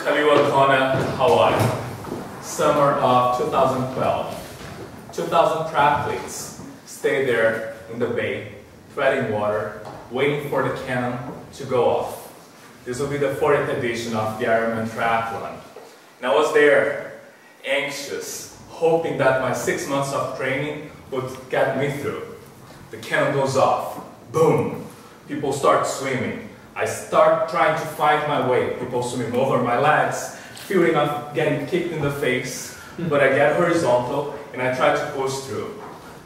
Kona, Hawaii, summer of 2012. 2,000 triathletes stayed there in the bay, treading water, waiting for the cannon to go off. This will be the 40th edition of the Ironman Triathlon. And I was there, anxious, hoping that my 6 months of training would get me through. The cannon goes off, boom, people start swimming. I start trying to find my way, people swimming over my legs, fearing of getting kicked in the face, but I get horizontal and I try to push through.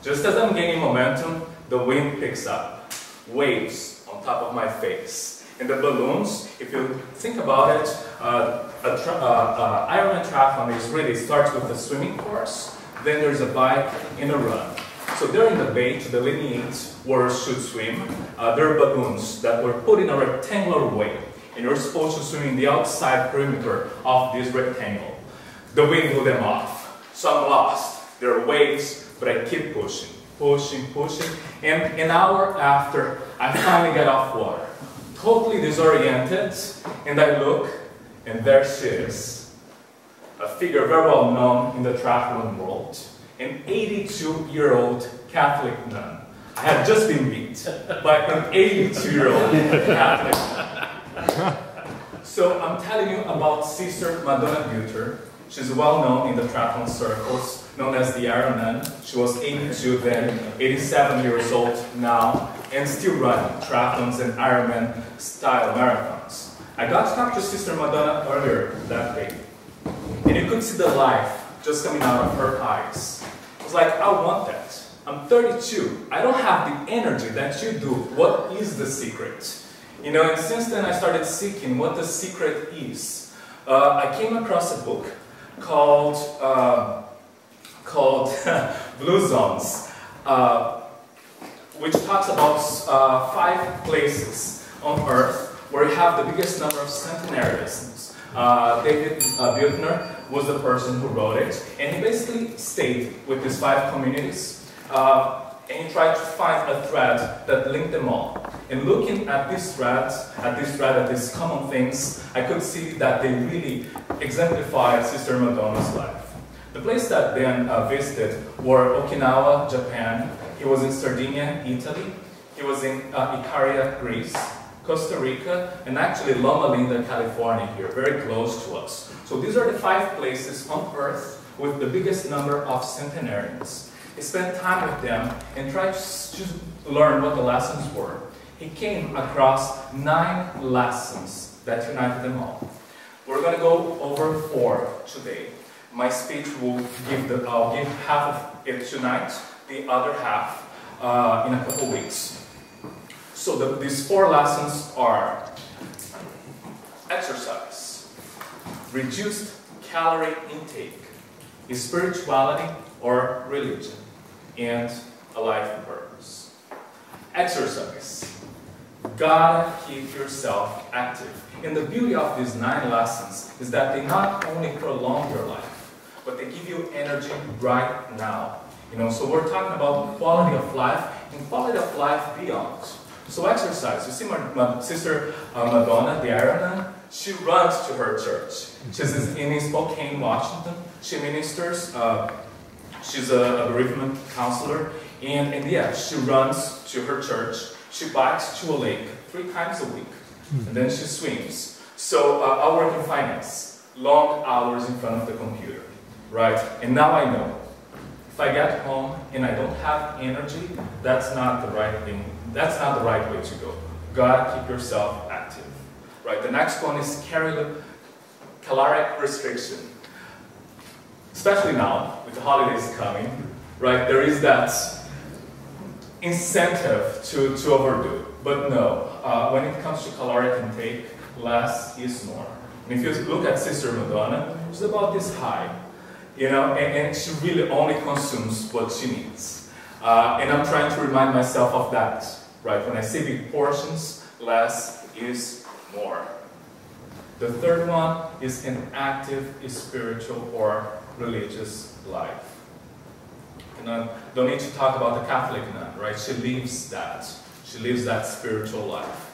Just as I'm gaining momentum, the wind picks up, waves on top of my face. And the balloons, if you think about it, Ironman triathlon is really starts with a swimming course, then there's a bike and a run. So there in the bay to delineate where you should swim, there are balloons that were put in a rectangular way, and you're supposed to swim in the outside perimeter of this rectangle. The wind blew them off, so I'm lost. There are waves, but I keep pushing, pushing, pushing, and an hour after, I finally get off water, totally disoriented, and I look, and there she is, a figure very well known in the triathlon world, an 82-year-old Catholic nun. I had just been beat by an 82-year-old Catholic. So I'm telling you about Sister Madonna Buter. She's well known in the triathlon circles, known as the Iron Nun. She was 82 then, 87 years old now, and still running triathlons and Ironman style marathons. I got to talk to Sister Madonna earlier that day, and you could see the life just coming out of her eyes. It was like, I want that. I'm 32. I don't have the energy that you do. What is the secret? You know, and since then I started seeking what the secret is. I came across a book called Blue Zones, which talks about 5 places on Earth where you have the biggest number of centenarians. David Buettner was the person who wrote it, and he basically stayed with these 5 communities, and he tried to find a thread that linked them all. And looking at these threads, at these common things, I could see that they really exemplified Sister Madonna's life. The place that Dan visited were Okinawa, Japan. He was in Sardinia, Italy. He was in Icaria, Greece, Costa Rica, and actually Loma Linda, California here, very close to us. So these are the 5 places on Earth with the biggest number of centenarians. He spent time with them and tried to learn what the lessons were. He came across 9 lessons that united them all. We're going to go over 4 today. My speech will I'll give half of it tonight, the other half in a couple weeks. So these 4 lessons are exercise, reduced calorie intake, spirituality or religion, and a life purpose. Exercise. Gotta keep yourself active. And the beauty of these 9 lessons is that they not only prolong your life, but they give you energy right now. You know, so we're talking about quality of life and quality of life beyond. So exercise. You see my Sister Madonna, the Iron Nun, she runs to her church. She's in Spokane, Washington. She ministers. She's a bereavement counselor. And yeah, she runs to her church. She bikes to a lake 3 times a week. And then she swims. So I work in finance. Long hours in front of the computer. Right? And now I know. If I get home and I don't have energy, that's not the right thing. That's not the right way to go. Gotta keep yourself active. Right? The next one is caloric restriction. Especially now, with the holidays coming, right? There is that incentive to overdo. But no, when it comes to caloric intake, less is more. And if you look at Sister Madonna, she's about this high. You know, and she really only consumes what she needs. And I'm trying to remind myself of that, right? When I say big portions, less is more. The third one is an active spiritual or religious life. And I don't need to talk about the Catholic nun, right? She lives that. She lives that spiritual life.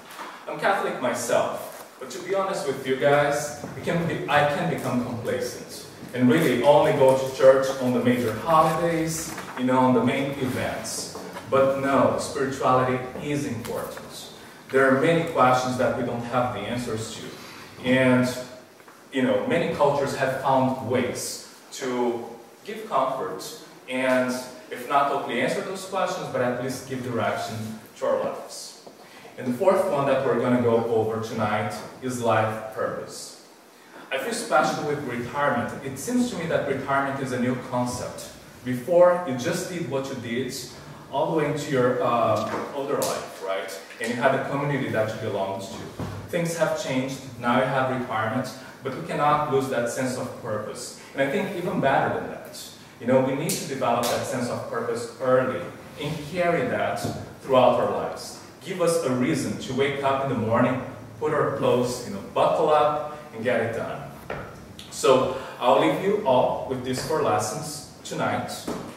I'm Catholic myself. But to be honest with you guys, I can become complacent and really only go to church on the major holidays, on the main events. But no, spirituality is important. There are many questions that we don't have the answers to. And, many cultures have found ways to give comfort and, if not totally answer those questions, but at least give direction to our lives. And the fourth one that we're going to go over tonight is life purpose. I feel special with retirement. It seems to me that retirement is a new concept. Before, you just did what you did all the way into your older life, right? And you had a community that you belonged to. Things have changed. Now you have retirement, but we cannot lose that sense of purpose. And I think even better than that, we need to develop that sense of purpose early and carry that throughout our lives. Give us a reason to wake up in the morning, put our clothes, buckle up, and get it done. So I'll leave you all with these 4 lessons tonight.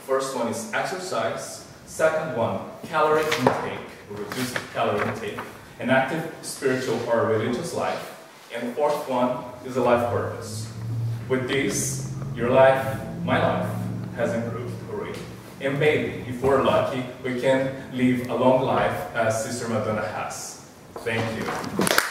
First one is exercise. Second one, calorie intake, reduced calorie intake, an active spiritual or religious life. And the fourth one is a life purpose. With these, your life, my life, has improved already. And maybe, if we're lucky, we can live a long life as Sister Madonna has. Thank you.